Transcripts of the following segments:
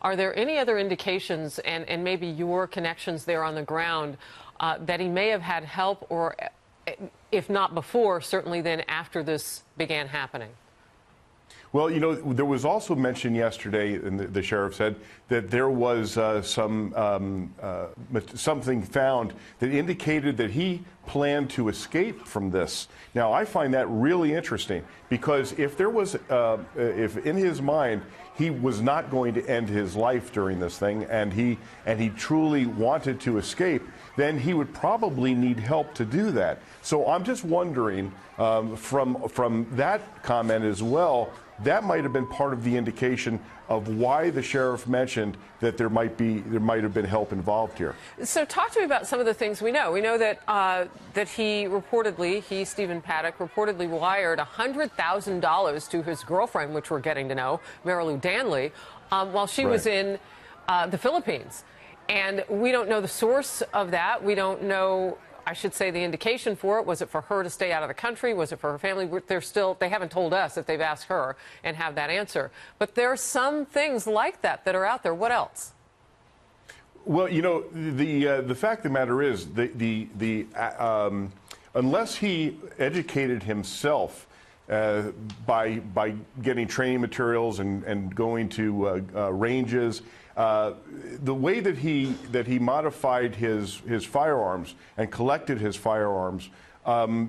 Are there any other indications, and maybe your connections there on the ground, that he may have had help, or if not before, certainly then after this began happening? Well, you know, there was also mention yesterday, and the sheriff said that there was something found that indicated that he planned to escape from this. Now, I find that really interesting, because if there was, if in his mind he was not going to end his life during this thing, and he truly wanted to escape, then he would probably need help to do that. So I'm just wondering, from that comment as well, that might have been part of the indication of why the sheriff mentioned that there might have been help involved here. So talk to me about some of the things we know. We know that that he, Stephen Paddock, reportedly wired $100,000 to his girlfriend, which we're getting to know, Mary Lou Danley, while she was in the Philippines. And we don't know the source of that. We don't know, I should say, the indication for it. Was it for her to stay out of the country? Was it for her family? They haven't told us if they've asked her and have that answer. But there are some things like that that are out there. What else? Well, you know, the fact of the matter is, unless he educated himself by getting training materials and going to ranges, the way that he modified his firearms and collected his firearms,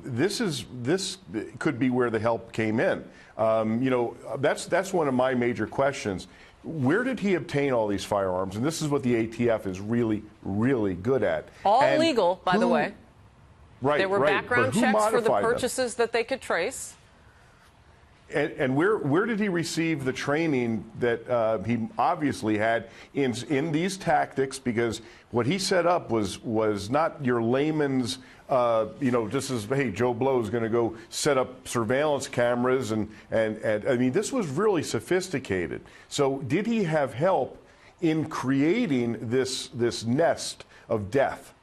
this could be where the help came in. You know, that's one of my major questions. Where did he obtain all these firearms? And this is what the ATF is really, really good at. All legal, by the way. Right. There were background checks for the purchases that they could trace. And where did he receive the training that he obviously had in these tactics? Because what he set up was not your layman's, you know, just as, hey, Joe Blow is going to go set up surveillance cameras, and I mean, this was really sophisticated. So did he have help in creating this nest of death?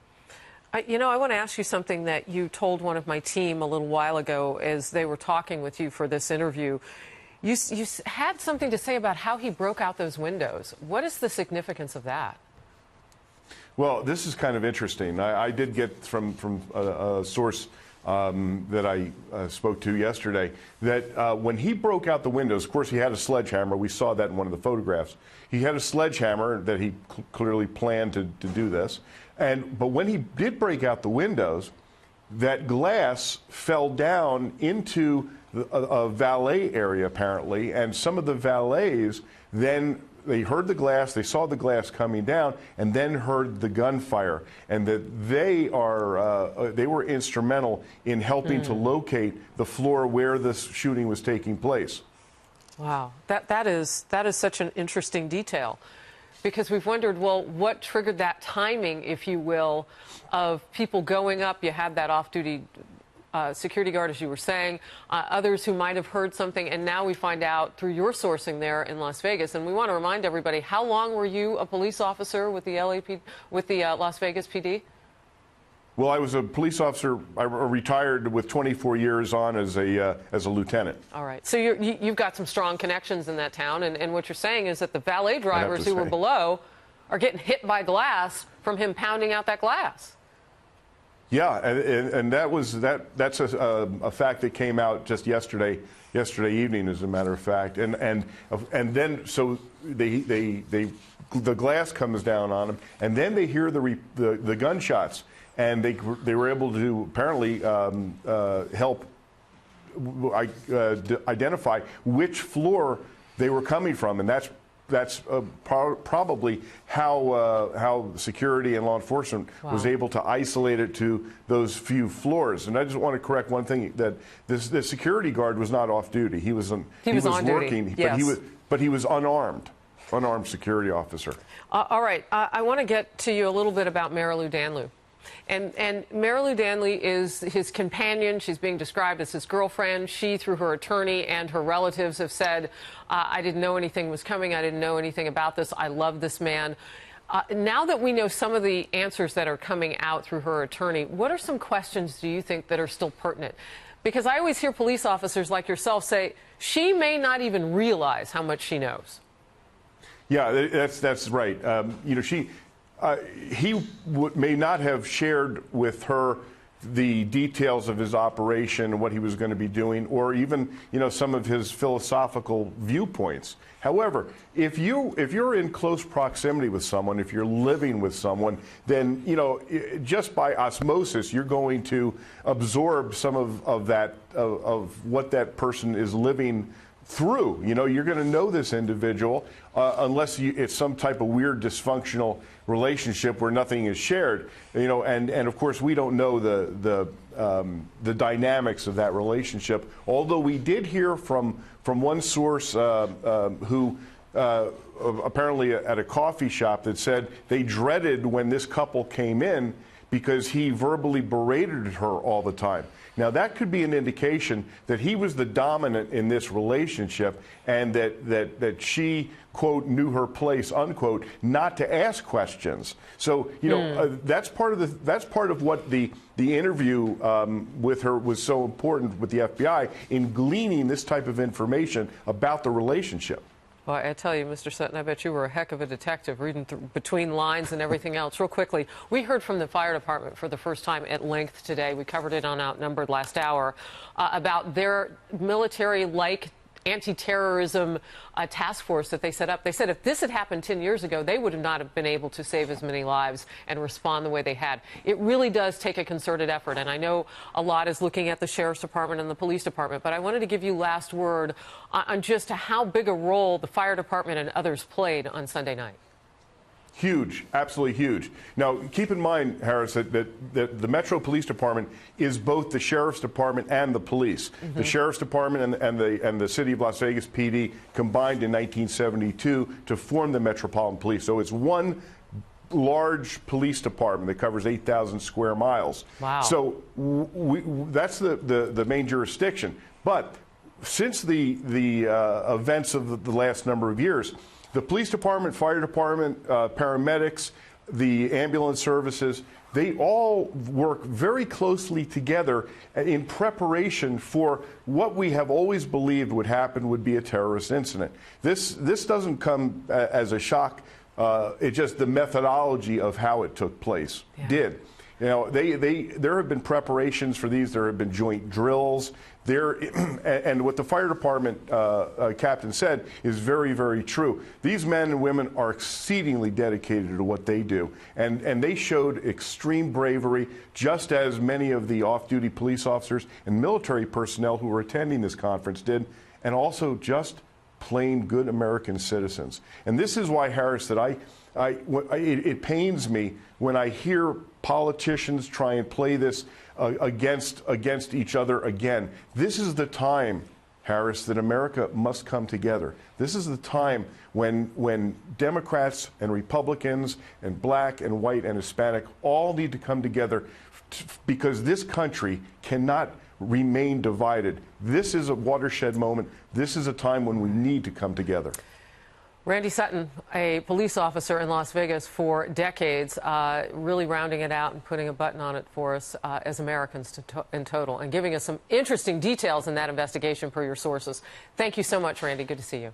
You know, I want to ask you something that you told one of my team a little while ago as they were talking with you for this interview. You had something to say about how he broke out those windows. What is the significance of that? Well, this is kind of interesting. I did get from a source that I spoke to yesterday that when he broke out the windows, of course, he had a sledgehammer. We saw that in one of the photographs. He had a sledgehammer that he clearly planned to do this. But when he did break out the windows, that glass fell down into a valet area, apparently, and some of the valets then, they heard the glass, they saw the glass coming down, and then heard the gunfire, and that they were instrumental in helping to locate the floor where this shooting was taking place. Wow, that is such an interesting detail, because we've wondered, well, what triggered that timing, if you will, of people going up? You had that off-duty security guard, as you were saying, others who might have heard something, and now we find out through your sourcing there in Las Vegas. And we want to remind everybody, how long were you a police officer with the Las Vegas PD? Well, I was a police officer. I retired with 24 years on as a lieutenant. All right. So you've got some strong connections in that town, and what you're saying is that the valet drivers who were below are getting hit by glass from him pounding out that glass. Yeah, and that's a fact that came out just yesterday evening, as a matter of fact, and then so the glass comes down on them, and then they hear the gunshots, and they were able to apparently help identify which floor they were coming from, and that's probably how security and law enforcement was able to isolate it to those few floors. And I just want to correct one thing, that the security guard was not off duty. He was working, yes. but he was unarmed security officer. All right, I want to get to you a little bit about Mary Lou Danley. And Mary Lou Danley is his companion. She's being described as his girlfriend. She, through her attorney and her relatives, have said, I didn't know anything was coming. I didn't know anything about this. I love this man. Now that we know some of the answers that are coming out through her attorney, what are some questions do you think that are still pertinent? Because I always hear police officers like yourself say, she may not even realize how much she knows. Yeah, that's right. You know, he may not have shared with her the details of his operation and what he was going to be doing, or even, you know, some of his philosophical viewpoints. However, if you're in close proximity with someone, if you're living with someone, then, you know, just by osmosis, you're going to absorb some of what that person is living through. You know, you're going to know this individual unless it's some type of weird dysfunctional relationship where nothing is shared. You know, and of course we don't know the dynamics of that relationship. Although we did hear from one source who apparently at a coffee shop that said they dreaded when this couple came in because he verbally berated her all the time. Now, that could be an indication that he was the dominant in this relationship and that she, quote, knew her place, unquote, not to ask questions. So, you know, that's part of what the interview with her was so important with the FBI in gleaning this type of information about the relationship. Well, I tell you, Mr. Sutton, I bet you were a heck of a detective reading between lines and everything else. Real quickly, we heard from the fire department for the first time at length today. We covered it on Outnumbered last hour about their military-like anti-terrorism task force that they set up. They said if this had happened 10 years ago, they would not have been able to save as many lives and respond the way they had. It really does take a concerted effort, and I know a lot is looking at the sheriff's department and the police department, but I wanted to give you last word on just how big a role the fire department and others played on Sunday night. Huge, absolutely huge. Now, keep in mind, Harris, that the Metro Police Department is both the Sheriff's Department and the police. The Sheriff's Department and the City of Las Vegas PD combined in 1972 to form the Metropolitan Police. So it's one large police department that covers 8,000 square miles. Wow. So that's the main jurisdiction. But since the events of the last number of years, the police department, fire department, paramedics, the ambulance services, they all work very closely together in preparation for what we have always believed would happen would be a terrorist incident. This doesn't come as a shock. It's just the methodology of how it took place did. You know, there have been preparations for these. There have been joint drills. And what the fire department captain said is very, very true. These men and women are exceedingly dedicated to what they do. And they showed extreme bravery, just as many of the off-duty police officers and military personnel who were attending this conference did, and also just plain good American citizens. And this is why, Harris, that it pains me when I hear politicians try and play this against each other again. This is the time, Harris, that America must come together. This is the time when Democrats and Republicans and black and white and Hispanic all need to come together because this country cannot remain divided. This is a watershed moment. This is a time when we need to come together. Randy Sutton, a police officer in Las Vegas for decades, really rounding it out and putting a button on it for us as Americans in total, and giving us some interesting details in that investigation per your sources. Thank you so much, Randy. Good to see you.